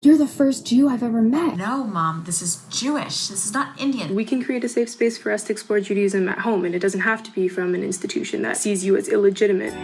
You're the first Jew I've ever met. No, Mom, this is Jewish. This is not Indian. We can create a safe space for us to explore Judaism at home, and it doesn't have to be from an institution that sees you as illegitimate.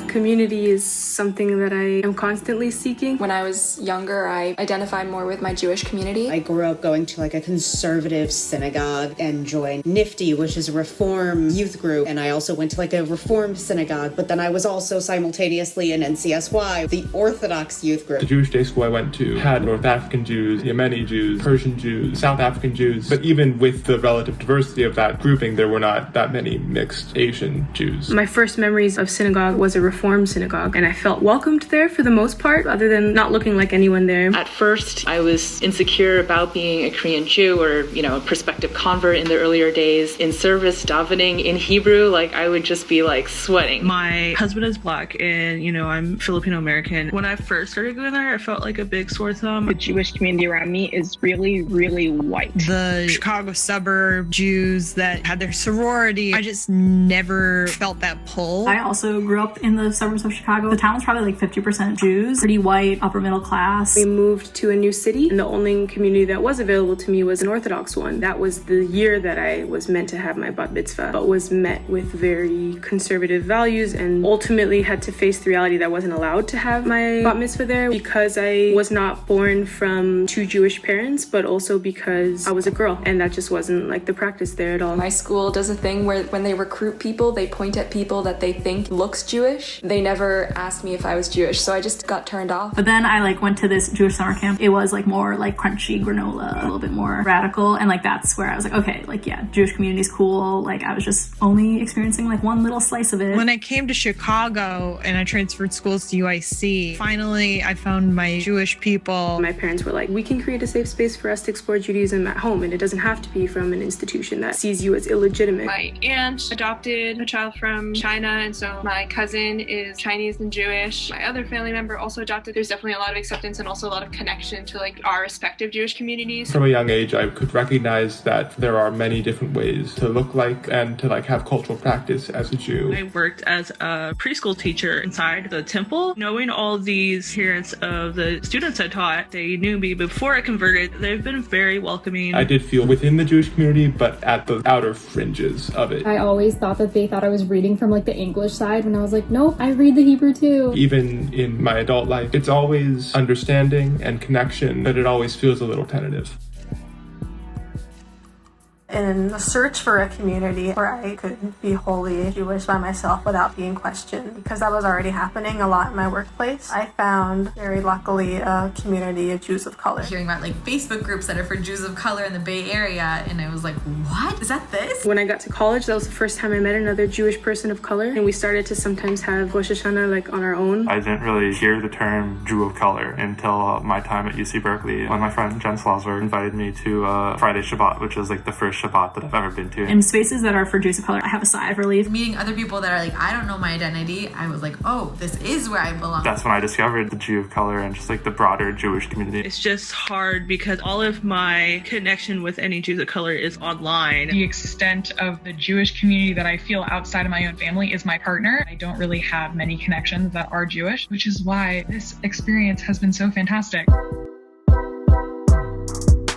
Community is something that I am constantly seeking. When I was younger, I identified more with my Jewish community. I grew up going to like a conservative synagogue and joined NIFTY, which is a Reform youth group. And I also went to like a Reformed synagogue, but then I was also simultaneously in NCSY, the Orthodox youth group. The Jewish day school I went to had North African Jews, Yemeni Jews, Persian Jews, South African Jews. But even with the relative diversity of that grouping, there were not that many mixed Asian Jews. My first memories of synagogue was a Reform synagogue, and I felt welcomed there for the most part, other than not looking like anyone there. At first, I was insecure about being a Korean Jew or, a prospective convert in the earlier days. In service, davening in Hebrew, I would just be sweating. My husband is Black and, I'm Filipino American. When I first started going there, I felt like a big sore thumb. The Jewish community around me is really, really white. The Chicago suburb Jews that had their sorority, I just never felt that pull. I also grew up in the suburbs of Chicago. The town was probably 50% Jews, pretty white, upper middle class. We moved to a new city, and the only community that was available to me was an Orthodox one. That was the year that I was meant to have my bat mitzvah, but was met with very conservative values and ultimately had to face the reality that I wasn't allowed to have my bat mitzvah there because I was not born from two Jewish parents, but also because I was a girl, and that just wasn't the practice there at all. My school does a thing where when they recruit people, they point at people that they think looks Jewish. They never asked me if I was Jewish, so I just got turned off. But then I went to this Jewish summer camp. It was more crunchy granola, a little bit more radical, and that's where I was okay, yeah, Jewish community is cool. I was just only experiencing one little slice of it. When I came to Chicago and I transferred schools to UIC, finally I found my Jewish people. My parents were we can create a safe space for us to explore Judaism at home, and it doesn't have to be from an institution that sees you as illegitimate. My aunt adopted a child from China, and so my cousin is Chinese and Jewish. My other family member also adopted. There's definitely a lot of acceptance and also a lot of connection to our respective Jewish communities. From a young age, I could recognize that there are many different ways to look like and to have cultural practice as a Jew. I worked as a preschool teacher inside the temple. Knowing all these parents of the students I taught, they knew me before I converted. They've been very welcoming. I did feel within the Jewish community, but at the outer fringes of it. I always thought that they thought I was reading from the English side when I was nope, I read the Hebrew too. Even in my adult life, it's always understanding and connection, but it always feels a little tentative. In the search for a community where I could be wholly Jewish by myself without being questioned, because that was already happening a lot in my workplace, I found, very luckily, a community of Jews of color. Hearing about Facebook groups that are for Jews of color in the Bay Area, and I was what? Is that this? When I got to college, that was the first time I met another Jewish person of color, and we started to sometimes have Rosh Hashanah on our own. I didn't really hear the term Jew of color until my time at UC Berkeley, when my friend Jen Slosberg invited me to Friday Shabbat, which was the first Shabbat that I've ever been to. In spaces that are for Jews of color, I have a sigh of relief. Meeting other people that are I don't know my identity, I was oh, this is where I belong. That's when I discovered the Jew of color and just the broader Jewish community. It's just hard because all of my connection with any Jews of color is online. The extent of the Jewish community that I feel outside of my own family is my partner. I don't really have many connections that are Jewish, which is why this experience has been so fantastic.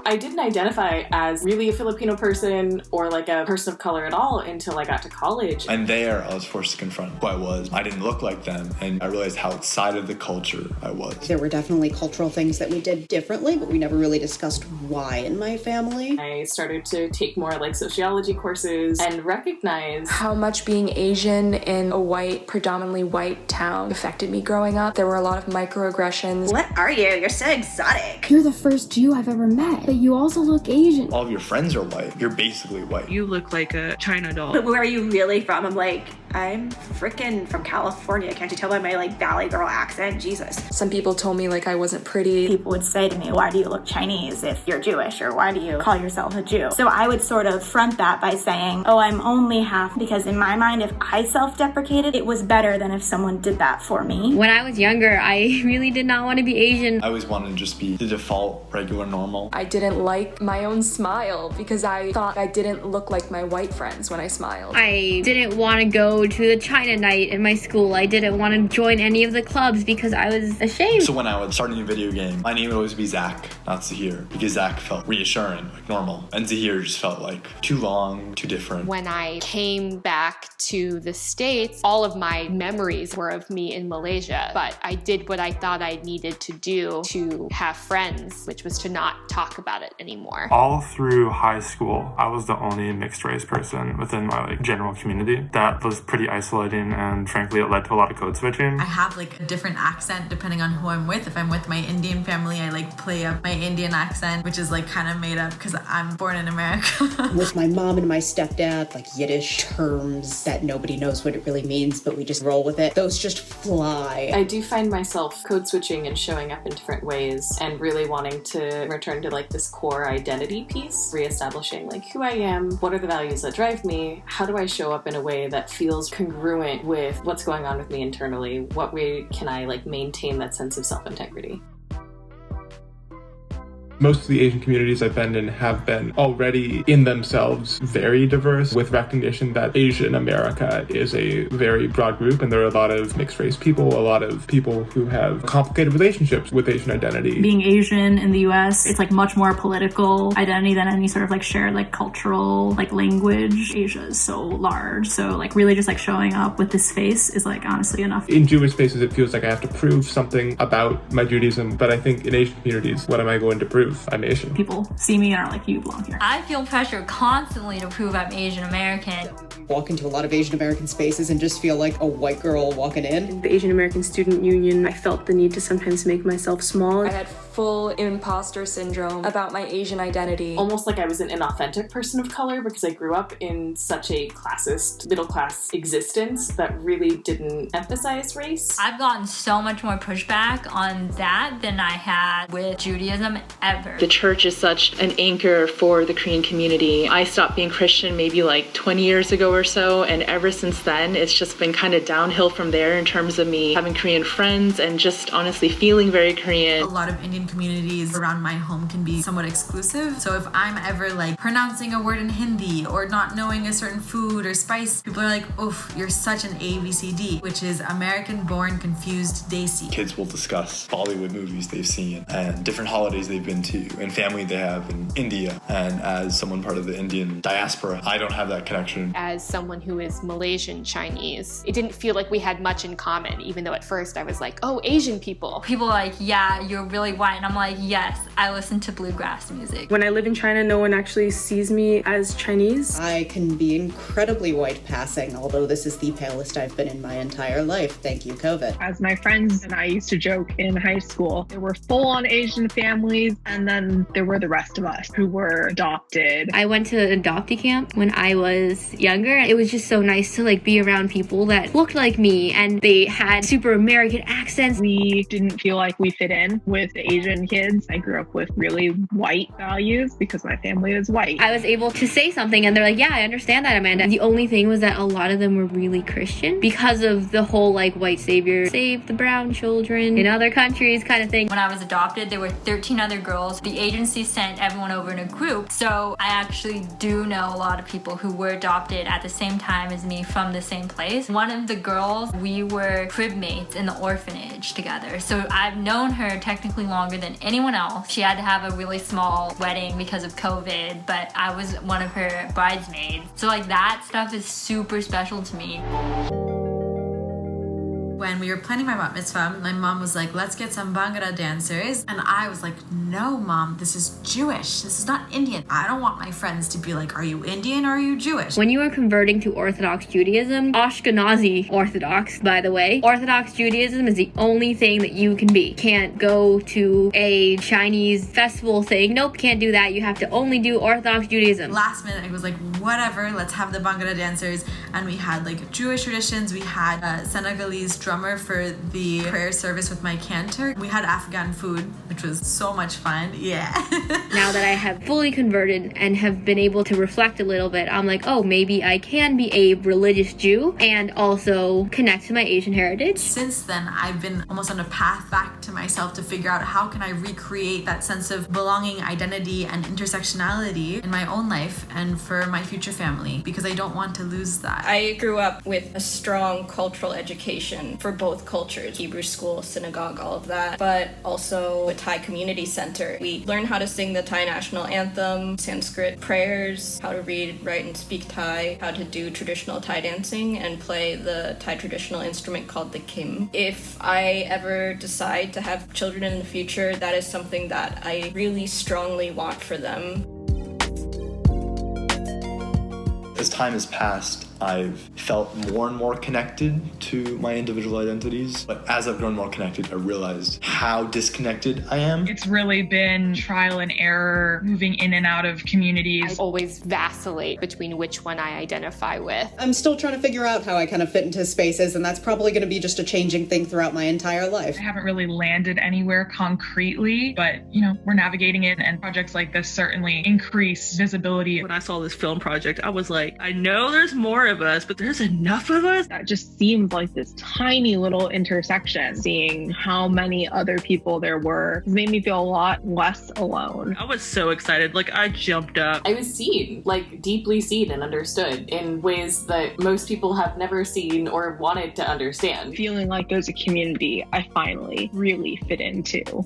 I didn't identify as really a Filipino person or a person of color at all until I got to college. And there I was forced to confront who I was. I didn't look like them, and I realized how outside of the culture I was. There were definitely cultural things that we did differently, but we never really discussed why in my family. I started to take more sociology courses and recognize how much being Asian in a predominantly white town affected me growing up. There were a lot of microaggressions. What are you? You're so exotic. You're the first Jew I've ever met, but you also look Asian. All of your friends are white. You're basically white. You look like a China doll. But where are you really from? I'm freaking from California. Can't you tell by my Valley Girl accent? Jesus. Some people told me I wasn't pretty. People would say to me, why do you look Chinese if you're Jewish? Or why do you call yourself a Jew? So I would sort of front that by saying, oh, I'm only half, because in my mind, if I self-deprecated, it was better than if someone did that for me. When I was younger, I really did not want to be Asian. I always wanted to just be the default, regular, normal. I didn't didn't like my own smile because I thought I didn't look like my white friends when I smiled. I didn't want to go to the China night in my school. I didn't want to join any of the clubs because I was ashamed. So when I would start a new video game, my name would always be Zach, not Zaheer, because Zach felt reassuring, like normal. And Zaheer just felt like too long, too different. When I came back to the States, all of my memories were of me in Malaysia, but I did what I thought I needed to do to have friends, which was to not talk about it anymore. All through high school, I was the only mixed race person within my general community. That was pretty isolating, and frankly, it led to a lot of code switching. I have a different accent depending on who I'm with. If I'm with my Indian family, I play up my Indian accent, which is kind of made up because I'm born in America. With my mom and my stepdad, Yiddish terms that nobody knows what it really means, but we just roll with it. Those just fly. I do find myself code switching and showing up in different ways and really wanting to return to this core identity piece, reestablishing who I am, what are the values that drive me, how do I show up in a way that feels congruent with what's going on with me internally, what way can I maintain that sense of self-integrity. Most of the Asian communities I've been in have been already in themselves very diverse, with recognition that Asian America is a very broad group and there are a lot of mixed race people, a lot of people who have complicated relationships with Asian identity. Being Asian in the US, it's much more political identity than any sort of shared cultural language. Asia is so large, so really just showing up with this face is honestly enough. In Jewish spaces it feels like I have to prove something about my Judaism, but I think in Asian communities, what am I going to prove? I'm Asian. People see me and are like, you belong here. I feel pressure constantly to prove I'm Asian American. Walk into a lot of Asian American spaces and just feel like a white girl walking in. The Asian American Student Union, I felt the need to sometimes make myself small. I had full imposter syndrome about my Asian identity. Almost like I was an inauthentic person of color because I grew up in such a classist, middle-class existence that really didn't emphasize race. I've gotten so much more pushback on that than I had with Judaism ever. The church is such an anchor for the Korean community. I stopped being Christian maybe 20 years ago or so, and ever since then it's just been kind of downhill from there in terms of me having Korean friends and just honestly feeling very Korean. A lot of Indian communities around my home can be somewhat exclusive, so if I'm ever pronouncing a word in Hindi or not knowing a certain food or spice, people are like, oof, you're such an ABCD, which is American born confused Desi. Kids will discuss Bollywood movies they've seen and different holidays they've been to and family they have in India. And as someone part of the Indian diaspora, I don't have that connection. As someone who is Malaysian Chinese, it didn't feel like we had much in common, even though at first I was like, oh, Asian people. People are like, yeah, you're really white. And I'm like, yes, I listen to bluegrass music. When I live in China, no one actually sees me as Chinese. I can be incredibly white passing, although this is the palest I've been in my entire life. Thank you, COVID. As my friends and I used to joke in high school, there were full-on Asian families, and then there were the rest of us who were adopted. I went to an adoptee camp when I was younger. It was just so nice to be around people that looked like me and they had super American accents. We didn't feel like we fit in with the Asian kids. I grew up with really white values because my family is white. I was able to say something and they're like, yeah, I understand that, Amanda. The only thing was that a lot of them were really Christian because of the whole white savior, save the brown children in other countries kind of thing. When I was adopted, there were 13 other girls. The agency sent everyone over in a group. So I actually do know a lot of people who were adopted at the same time as me from the same place. One of the girls, we were crib mates in the orphanage together. So I've known her technically longer than anyone else. She had to have a really small wedding because of COVID, but I was one of her bridesmaids. So that stuff is super special to me. When we were planning my bat mitzvah, my mom was like, let's get some Bhangra dancers. And I was like, no, Mom, this is Jewish. This is not Indian. I don't want my friends to be like, are you Indian or are you Jewish? When you are converting to Orthodox Judaism, Ashkenazi Orthodox, by the way, Orthodox Judaism is the only thing that you can be. Can't go to a Chinese festival thing. Nope, can't do that. You have to only do Orthodox Judaism. Last minute, I was like, whatever, let's have the Bhangra dancers. And we had Jewish traditions. We had Senegalese drummer for the prayer service with my cantor. We had Afghan food, which was so much fun. Yeah. Now that I have fully converted and have been able to reflect a little bit, I'm like, oh, maybe I can be a religious Jew and also connect to my Asian heritage. Since then, I've been almost on a path back to myself to figure out how can I recreate that sense of belonging, identity, and intersectionality in my own life and for my future family, because I don't want to lose that. I grew up with a strong cultural education for both cultures, Hebrew school, synagogue, all of that, but also a Thai community center. We learned how to sing the Thai national anthem, Sanskrit prayers, how to read, write, and speak Thai, how to do traditional Thai dancing, and play the Thai traditional instrument called the kim. If I ever decide to have children in the future, that is something that I really strongly want for them. As time has passed, I've felt more and more connected to my individual identities. But as I've grown more connected, I realized how disconnected I am. It's really been trial and error, moving in and out of communities. I always vacillate between which one I identify with. I'm still trying to figure out how I kind of fit into spaces, and that's probably going to be just a changing thing throughout my entire life. I haven't really landed anywhere concretely, but we're navigating it, and projects like this certainly increase visibility. When I saw this film project, I was like, I know there's more of us, but there's enough of us. That just seems like this tiny little intersection. Seeing how many other people there were made me feel a lot less alone. I was so excited. Like, I jumped up. I was seen, like deeply seen and understood in ways that most people have never seen or wanted to understand. Feeling like there's a community I finally really fit into.